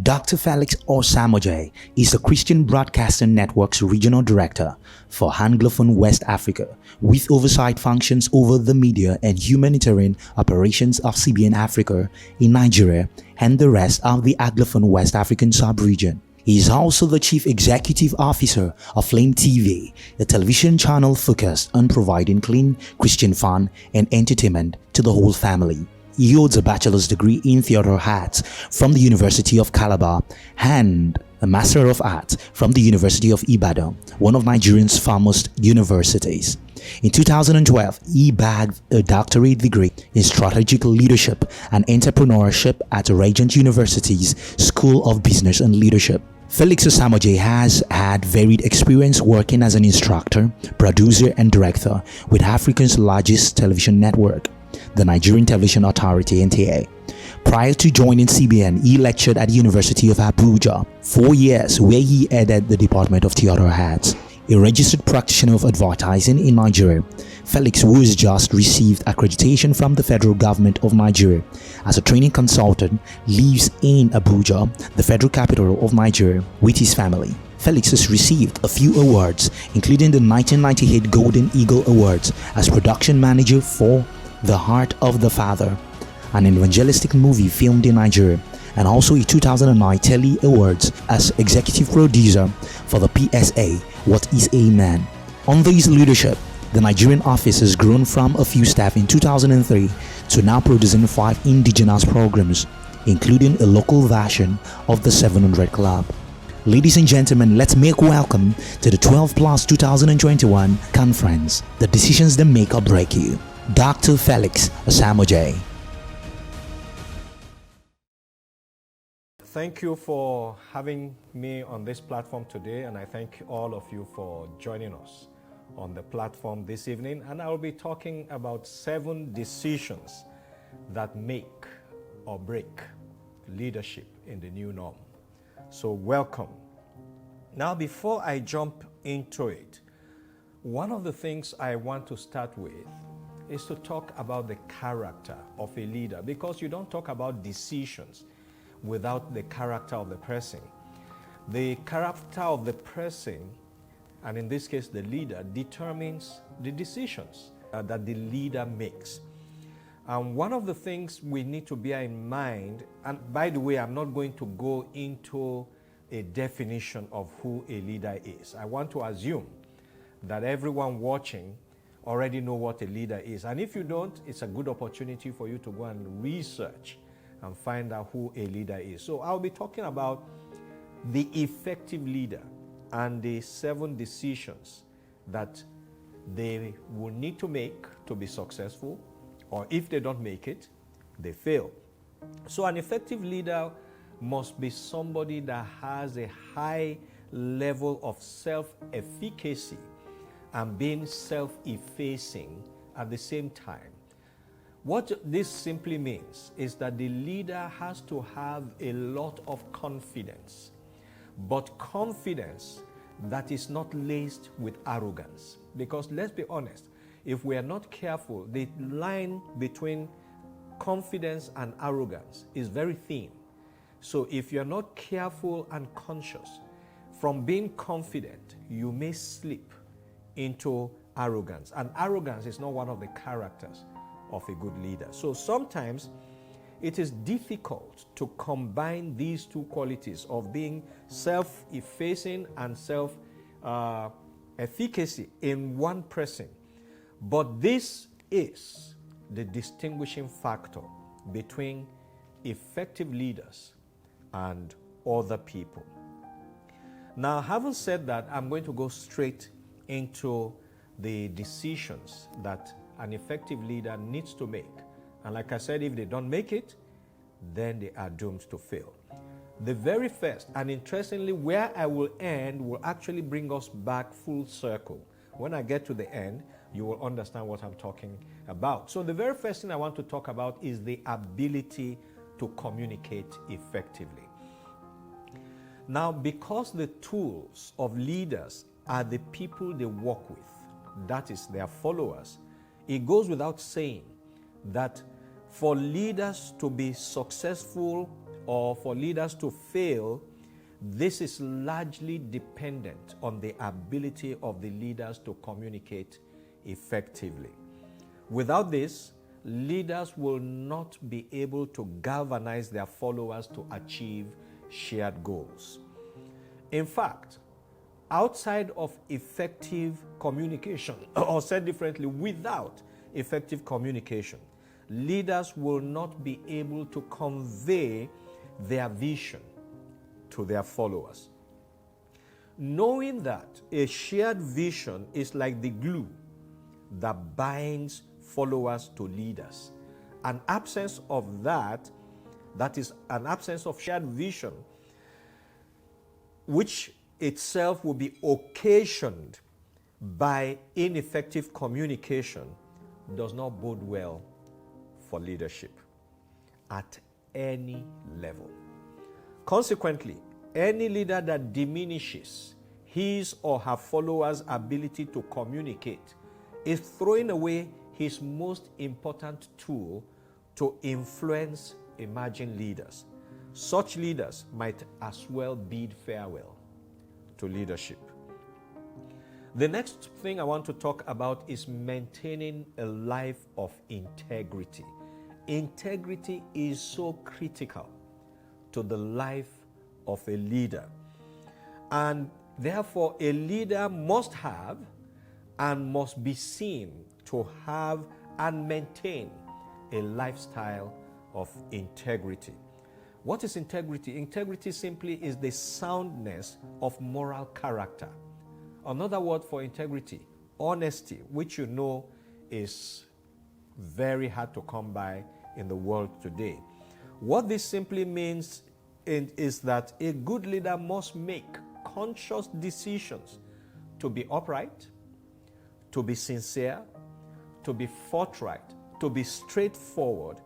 Dr. Felix Osiamoje is the Christian Broadcasting Network's Regional Director for Anglophone West Africa, with oversight functions over the media and humanitarian operations of CBN Africa in Nigeria and the rest of the Anglophone West African sub-region. He is also the Chief Executive Officer of Flame TV, a television channel focused on providing clean Christian fun and entertainment to the whole family. He holds a bachelor's degree in theater arts from the University of Calabar and a Master of Arts from the University of Ibadan, one of Nigeria's foremost universities. In 2012, he bagged a doctorate degree in strategic leadership and entrepreneurship at Regent University's School of Business and Leadership. Felix Osiamoje has had varied experience working as an instructor, producer and director with Africa's largest television network, the Nigerian Television Authority (NTA). Prior to joining CBN, he lectured at the University of Abuja 4 years, where he headed the Department of Theater Arts. A registered practitioner of advertising in Nigeria, Felix, who has just received accreditation from the federal government of Nigeria as a training consultant, lives in Abuja, the federal capital of Nigeria, with his family. Felix has received a few awards, including the 1998 Golden Eagle Awards as production manager for The Heart of the Father, an evangelistic movie filmed in Nigeria, and also a 2009 Telly Awards as executive producer for the PSA What is a Man? Under his leadership, the Nigerian office has grown from a few staff in 2003 to now producing 5 indigenous programs, including a local version of the 700 Club. Ladies and gentlemen, let's make welcome to the 12Plus 2021 conference. The decisions that make or break you. Dr. Felix Osiamoje. Thank you for having me on this platform today, and I thank all of you for joining us on the platform this evening. And I'll be talking about 7 decisions that make or break leadership in the new norm. So welcome. Now, before I jump into it, one of the things I want to start with is to talk about the character of a leader, because you don't talk about decisions without the character of the person. The character of the person, and in this case the leader, determines the decisions that the leader makes. And one of the things we need to bear in mind, and by the way, I'm not going to go into a definition of who a leader is. I want to assume that everyone watching already know what a leader is. And if you don't, it's a good opportunity for you to go and research and find out who a leader is. So I'll be talking about the effective leader and the 7 decisions that they will need to make to be successful, or if they don't make it, they fail. So an effective leader must be somebody that has a high level of self-efficacy and being self-effacing at the same time. What this simply means is that the leader has to have a lot of confidence, but confidence that is not laced with arrogance. Because let's be honest, if we are not careful, the line between confidence and arrogance is very thin. So if you're not careful and conscious, from being confident, you may slip into arrogance. And arrogance is not one of the characters of a good leader. So sometimes it is difficult to combine these 2 qualities of being self-effacing and self-efficacy in one person. But this is the distinguishing factor between effective leaders and other people. Now, having said that, I'm going to go straight into the decisions that an effective leader needs to make. And like I said, if they don't make it, then they are doomed to fail. The very first, and interestingly, where I will end will actually bring us back full circle. When I get to the end, you will understand what I'm talking about. So the very first thing I want to talk about is the ability to communicate effectively. Now, because the tools of leaders are the people they work with, that is, their followers, it goes without saying that for leaders to be successful or for leaders to fail, this is largely dependent on the ability of the leaders to communicate effectively. Without this, leaders will not be able to galvanize their followers to achieve shared goals. In fact, outside of effective communication, or said differently, without effective communication, leaders will not be able to convey their vision to their followers. Knowing that a shared vision is like the glue that binds followers to leaders, an absence of that is an absence of shared vision, which itself will be occasioned by ineffective communication, does not bode well for leadership at any level. Consequently, any leader that diminishes his or her followers' ability to communicate is throwing away his most important tool to influence emerging leaders. Such leaders might as well bid farewell to leadership. The next thing I want to talk about is maintaining a life of integrity. Integrity is so critical to the life of a leader. And therefore, a leader must have and must be seen to have and maintain a lifestyle of integrity. What is integrity? Integrity simply is the soundness of moral character. Another word for integrity, honesty, which you know is very hard to come by in the world today. What this simply means is that a good leader must make conscious decisions to be upright, to be sincere, to be forthright, to be straightforward,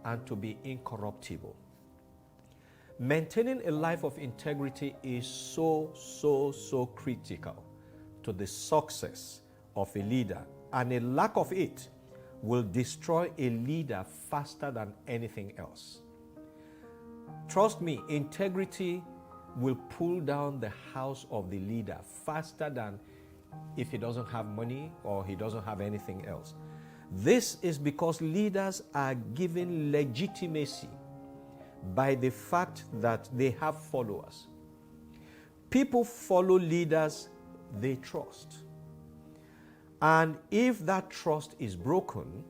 and to be incorruptible. Maintaining a life of integrity is so critical to the success of a leader, and a lack of it will destroy a leader faster than anything else. Trust me, integrity will pull down the house of the leader faster than if he doesn't have money or he doesn't have anything else. This is because leaders are given legitimacy by the fact that they have followers. People follow leaders they trust. And if that trust is broken,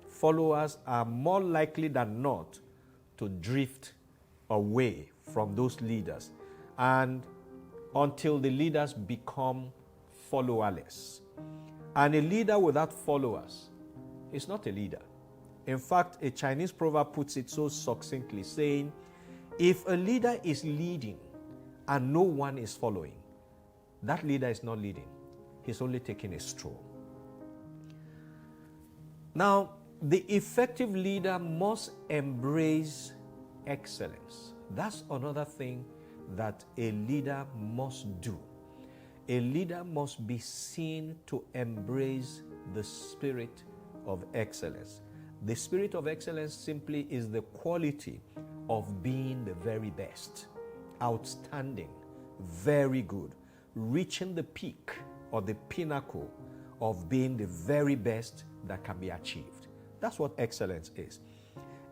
followers are more likely than not to drift away from those leaders, and until the leaders become followerless. And a leader without followers is not a leader. In fact, a Chinese proverb puts it so succinctly, saying, if a leader is leading and no one is following, that leader is not leading. He's only taking a stroll. Now, the effective leader must embrace excellence. That's another thing that a leader must do. A leader must be seen to embrace the spirit of excellence. The spirit of excellence simply is the quality of being the very best, outstanding, very good, reaching the peak or the pinnacle of being the very best that can be achieved. That's what excellence is.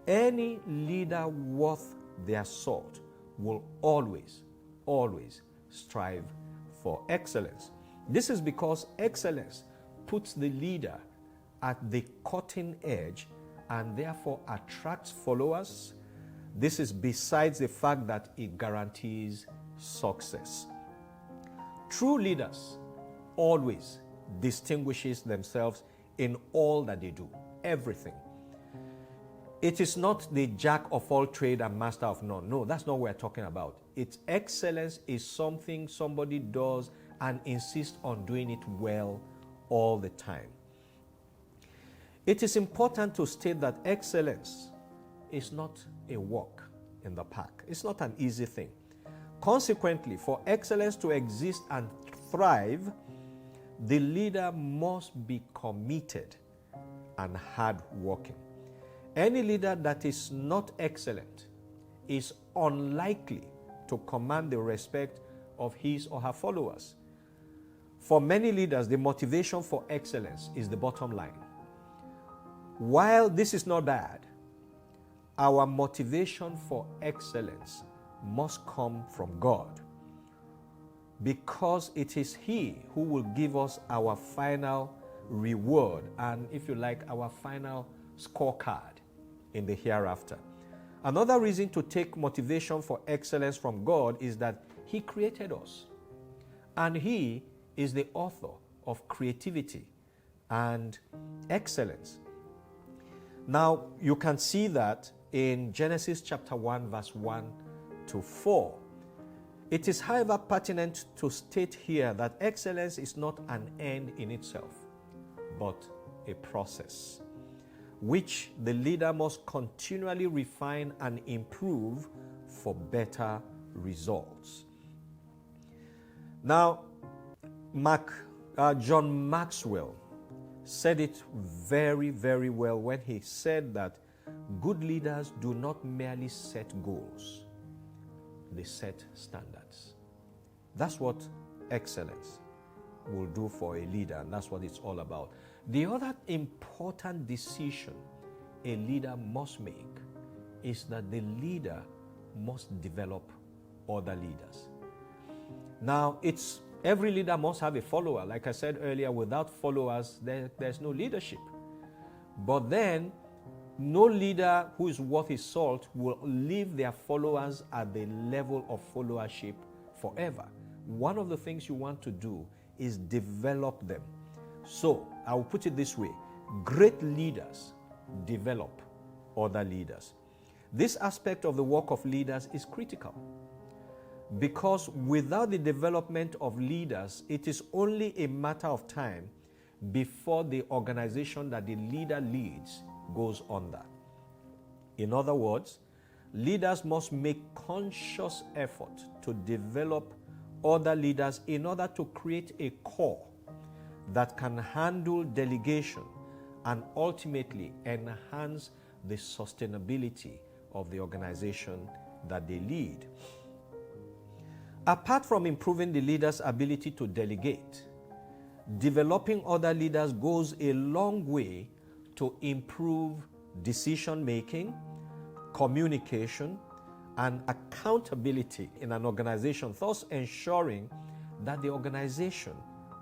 Any leader worth their salt will always strive for excellence. This is because excellence puts the leader at the cutting edge and therefore attracts followers. This is besides the fact that it guarantees success. True leaders always distinguishes themselves in all that they do, everything. It is not the jack of all trade and master of none. No, that's not what we're talking about. Its excellence is something somebody does and insists on doing it well all the time. It is important to state that excellence is not a walk in the park. It's not an easy thing. Consequently, for excellence to exist and thrive, the leader must be committed and hardworking. Any leader that is not excellent is unlikely to command the respect of his or her followers. For many leaders, the motivation for excellence is the bottom line. While this is not bad, our motivation for excellence must come from God, because it is He who will give us our final reward and, if you like, our final scorecard in the hereafter. Another reason to take motivation for excellence from God is that He created us, and He is the author of creativity and excellence. Now, you can see that in Genesis chapter 1, verse 1 to 4. It is, however, pertinent to state here that excellence is not an end in itself, but a process, which the leader must continually refine and improve for better results. Now, John Maxwell said it very, very well when he said that good leaders do not merely set goals, they set standards. That's what excellence will do for a leader, and that's what it's all about. The other important decision a leader must make is that the leader must develop other leaders. Now, every leader must have a follower. Like I said earlier, without followers, there's no leadership. But then, no leader who is worth his salt will leave their followers at the level of followership forever. One of the things you want to do is develop them. So, I will put it this way: great leaders develop other leaders. This aspect of the work of leaders is critical, because without the development of leaders, it is only a matter of time before the organization that the leader leads goes under. In other words, leaders must make conscious effort to develop other leaders in order to create a core that can handle delegation and ultimately enhance the sustainability of the organization that they lead. Apart from improving the leader's ability to delegate, developing other leaders goes a long way to improve decision-making, communication, and accountability in an organization, thus ensuring that the organization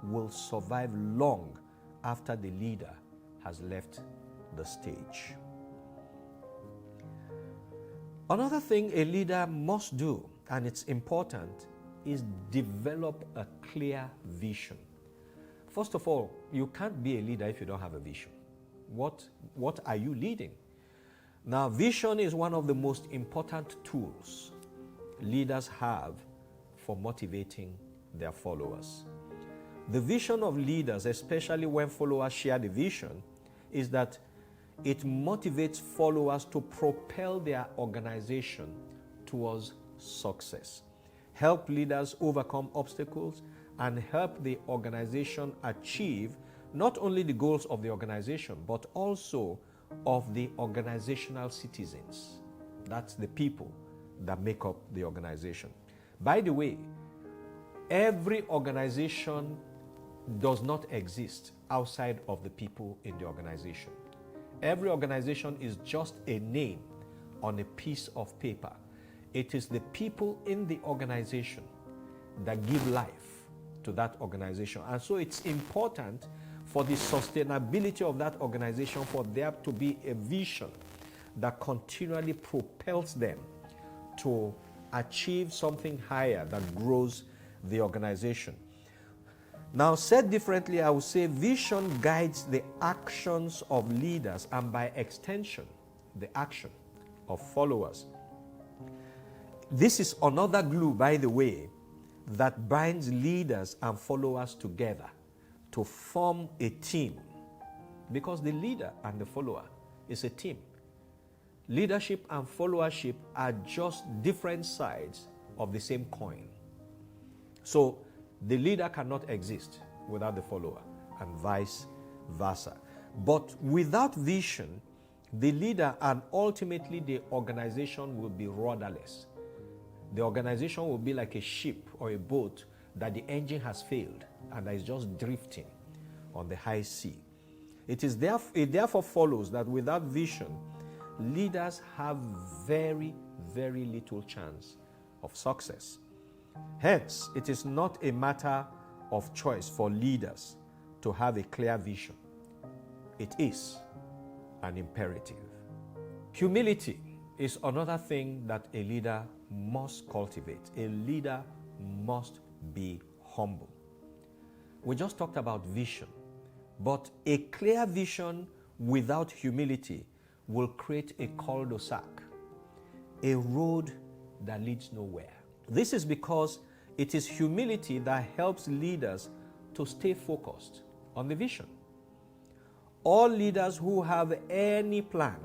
will survive long after the leader has left the stage. Another thing a leader must do, and it's important, is develop a clear vision. First of all, you can't be a leader if you don't have a vision. What are you leading? Now, vision is one of the most important tools leaders have for motivating their followers. The vision of leaders, especially when followers share the vision, is that it motivates followers to propel their organization towards success, help leaders overcome obstacles, and help the organization achieve not only the goals of the organization, but also of the organizational citizens. That's the people that make up the organization. By the way, every organization does not exist outside of the people in the organization. Every organization is just a name on a piece of paper. It is the people in the organization that give life to that organization. And so it's important for the sustainability of that organization for there to be a vision that continually propels them to achieve something higher that grows the organization. Now, said differently, I would say vision guides the actions of leaders and, by extension, the action of followers. This is another glue, by the way, that binds leaders and followers together to form a team, because the leader and the follower is a team. Leadership and followership are just different sides of the same coin. So the leader cannot exist without the follower, and vice versa. But without vision, the leader and ultimately the organization will be rudderless. The organization will be like a ship or a boat that the engine has failed and that is just drifting on the high sea. It therefore follows that without vision, leaders have very, very little chance of success. Hence, it is not a matter of choice for leaders to have a clear vision. It is an imperative. Humility is another thing that a leader must cultivate. A leader must be humble. We just talked about vision, but a clear vision without humility will create a cul-de-sac, a road that leads nowhere. This is because it is humility that helps leaders to stay focused on the vision. All leaders who have any plan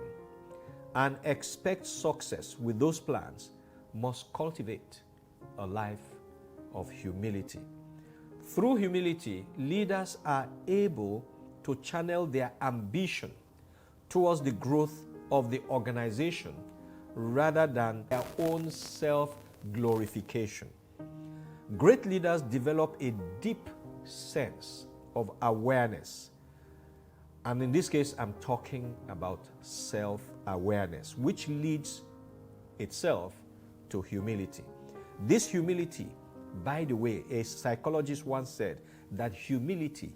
and expect success with those plans must cultivate a life of humility. Through humility, leaders are able to channel their ambition towards the growth of the organization rather than their own self-glorification. Great leaders develop a deep sense of awareness. And in this case, I'm talking about self-awareness, which leads itself to humility. This humility, by the way, a psychologist once said that humility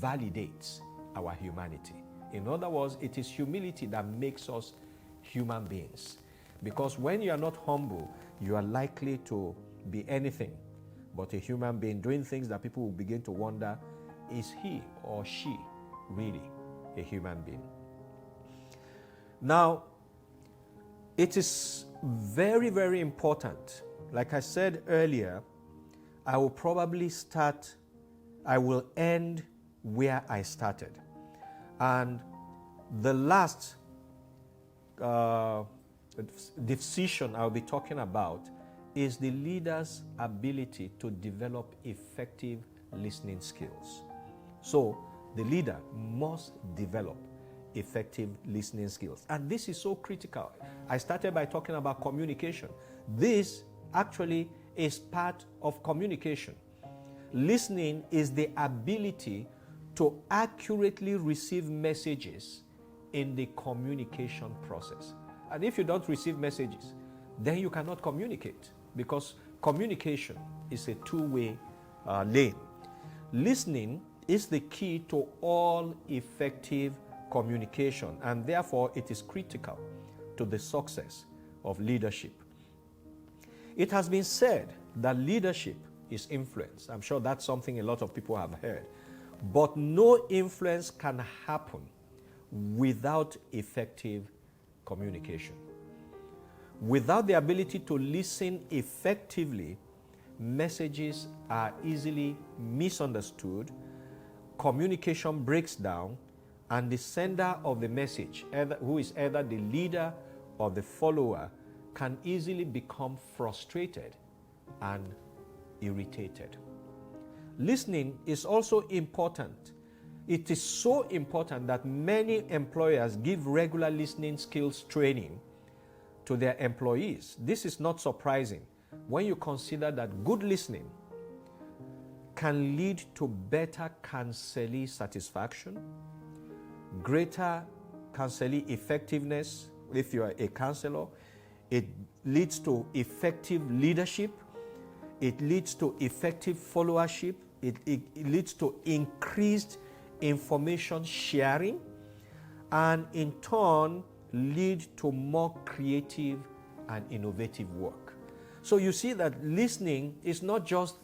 validates our humanity. In other words, it is humility that makes us human beings. Because when you are not humble, you are likely to be anything but a human being, doing things that people will begin to wonder, is he or she really a human being? Now, it is very, very important. Like I said earlier, I will end where I started. And the last decision I'll be talking about is the leader's ability to develop effective listening skills. So the leader must develop effective listening skills. And this is so critical. I started by talking about communication. This actually is part of communication. Listening is the ability to accurately receive messages in the communication process. And if you don't receive messages, then you cannot communicate, because communication is a two-way lane. Listening is the key to all effective communication, and therefore it is critical to the success of leadership. It has been said that leadership is influence. I'm sure that's something a lot of people have heard. But no influence can happen without effective communication. Without the ability to listen effectively, messages are easily misunderstood, communication breaks down, and the sender of the message, who is either the leader or the follower, can easily become frustrated and irritated. Listening is also important. It is so important that many employers give regular listening skills training to their employees. This is not surprising when you consider that good listening can lead to better counselee satisfaction, greater counselee effectiveness if you are a counselor. It leads to effective leadership. It leads to effective followership. It leads to increased information sharing, and in turn lead to more creative and innovative work. So you see that listening is not just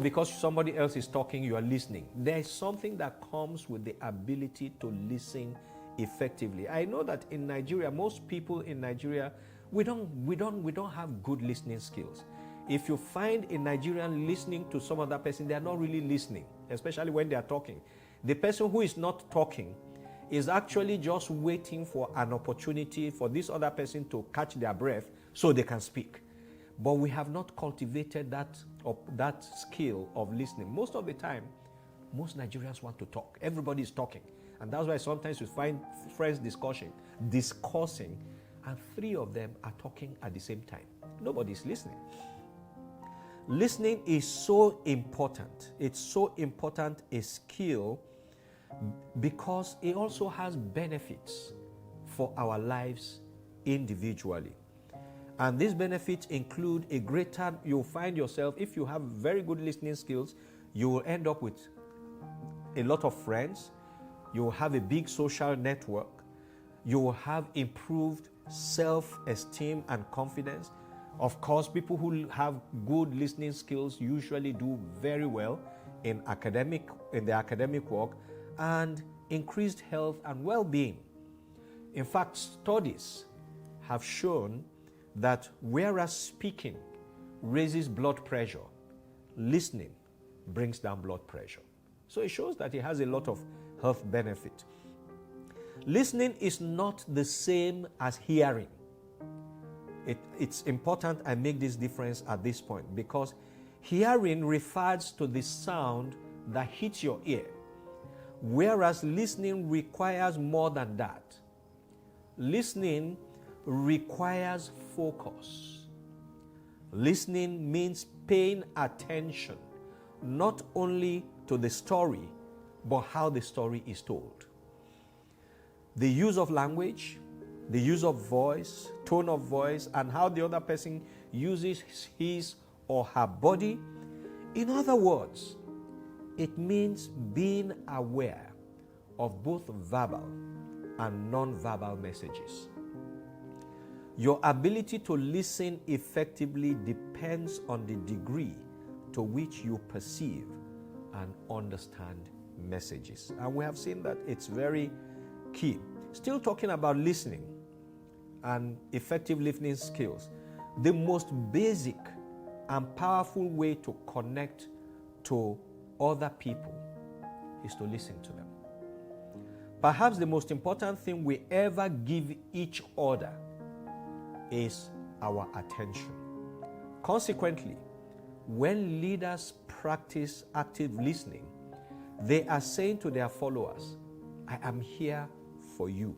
because somebody else is talking, you are listening. There is something that comes with the ability to listen effectively. I know that in Nigeria, most people in Nigeria, we don't have good listening skills. If you find a Nigerian listening to some other person, they are not really listening, especially when they are talking. The person who is not talking is actually just waiting for an opportunity for this other person to catch their breath so they can speak. But we have not cultivated that skill of listening. Most of the time, most Nigerians want to talk. Everybody is talking. And that's why sometimes you find friends discussing, and 3 of them are talking at the same time. Nobody's listening. Listening is so important. It's so important a skill because it also has benefits for our lives individually. And these benefits include a greater, you'll find yourself, if you have very good listening skills, you will end up with a lot of friends, you will have a big social network, you will have improved self-esteem and confidence. Of course, people who have good listening skills usually do very well in the academic work, and increased health and well-being. In fact, studies have shown that whereas speaking raises blood pressure, listening brings down blood pressure. So it shows that it has a lot of health benefit. Listening is not the same as hearing. It's important I make this difference at this point, because hearing refers to the sound that hits your ear, whereas listening requires more than that. Listening requires focus. Listening means paying attention, not only to the story, but how the story is told. The use of language, the use of voice, tone of voice, and how the other person uses his or her body. In other words, it means being aware of both verbal and non-verbal messages. Your ability to listen effectively depends on the degree to which you perceive and understand messages. And we have seen that it's very key. Still talking about listening and effective listening skills, the most basic and powerful way to connect to other people is to listen to them. Perhaps the most important thing we ever give each other is our attention. Consequently, when leaders practice active listening, they are saying to their followers, I am here for you.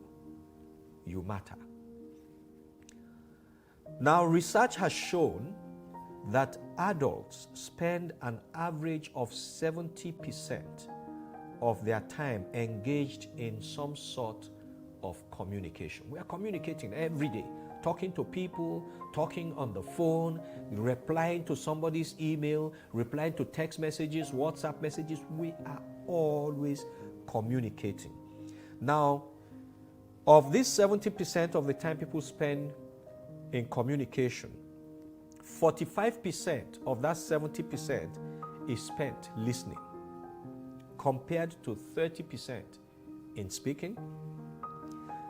You matter. Now, research has shown that adults spend an average of 70% of their time engaged in some sort of communication. We are communicating every day, talking to people, talking on the phone, replying to somebody's email, replying to text messages, WhatsApp messages. We are always communicating. Now, of this 70% of the time people spend in communication, 45% of that 70% is spent listening, compared to 30% in speaking,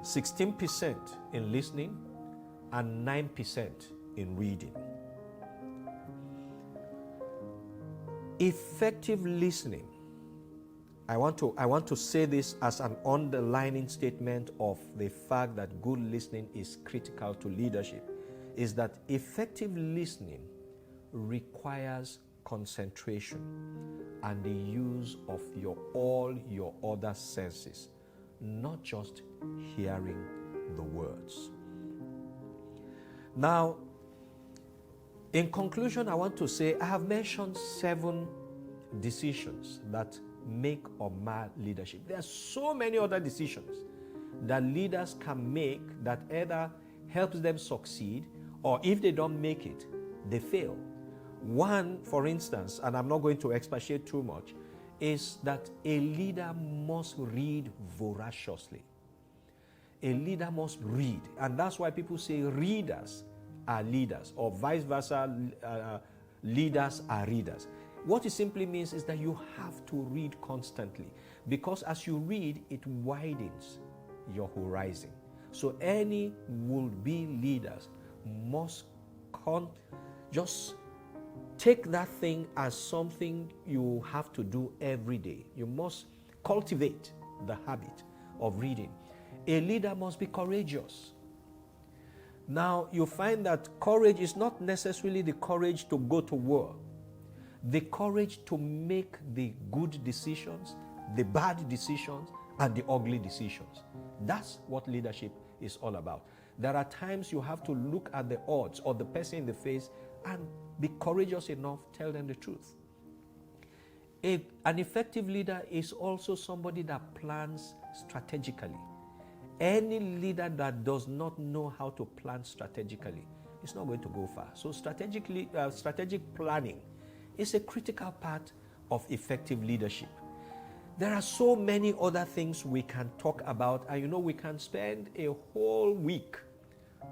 16% in listening, and 9% in reading. Effective listening, I want to say this as an underlining statement of the fact that good listening is critical to leadership, is that effective listening requires concentration and the use of all your other senses, not just hearing the words. Now, in conclusion, I want to say I have mentioned 7 decisions that make or mar leadership. There are so many other decisions that leaders can make that either helps them succeed, or if they don't make it, they fail. One, for instance, and I'm not going to expatiate too much, is that a leader must read voraciously. A leader must read, and that's why people say readers are leaders, or vice versa, leaders are readers. What it simply means is that you have to read constantly, because as you read, it widens your horizon. So any would-be leaders must just take that thing as something you have to do every day. You must cultivate the habit of reading. A leader must be courageous. Now, you find that courage is not necessarily the courage to go to war. The courage to make the good decisions, the bad decisions, and the ugly decisions. That's what leadership is all about. There are times you have to look at the odds or the person in the face and be courageous enough, tell them the truth. An effective leader is also somebody that plans strategically. Any leader that does not know how to plan strategically is not going to go far. So strategic planning is a critical part of effective leadership. There are so many other things we can talk about, and we can spend a whole week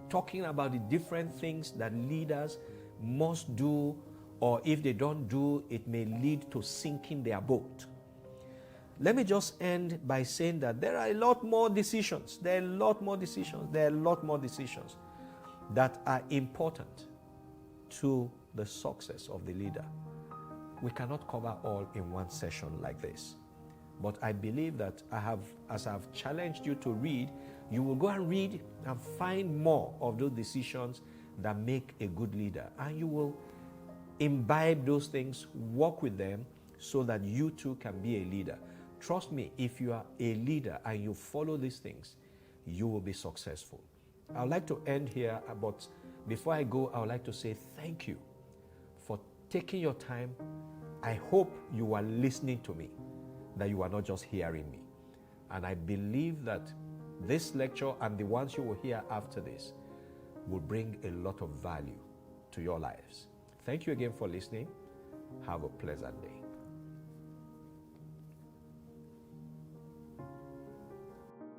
talking about the different things that leaders must do, or if they don't do, it may lead to sinking their boat. Let me just end by saying that there are a lot more decisions. There are a lot more decisions that are important to the success of the leader. We cannot cover all in one session like this. But I believe that as I've challenged you to read, you will go and read and find more of those decisions that make a good leader. And you will imbibe those things, work with them, so that you too can be a leader. Trust me, if you are a leader and you follow these things, you will be successful. I would like to end here, but before I go, I would like to say thank you for taking your time. I hope you are listening to me, that you are not just hearing me. And I believe that this lecture and the ones you will hear after this will bring a lot of value to your lives. Thank you again for listening. Have a pleasant day.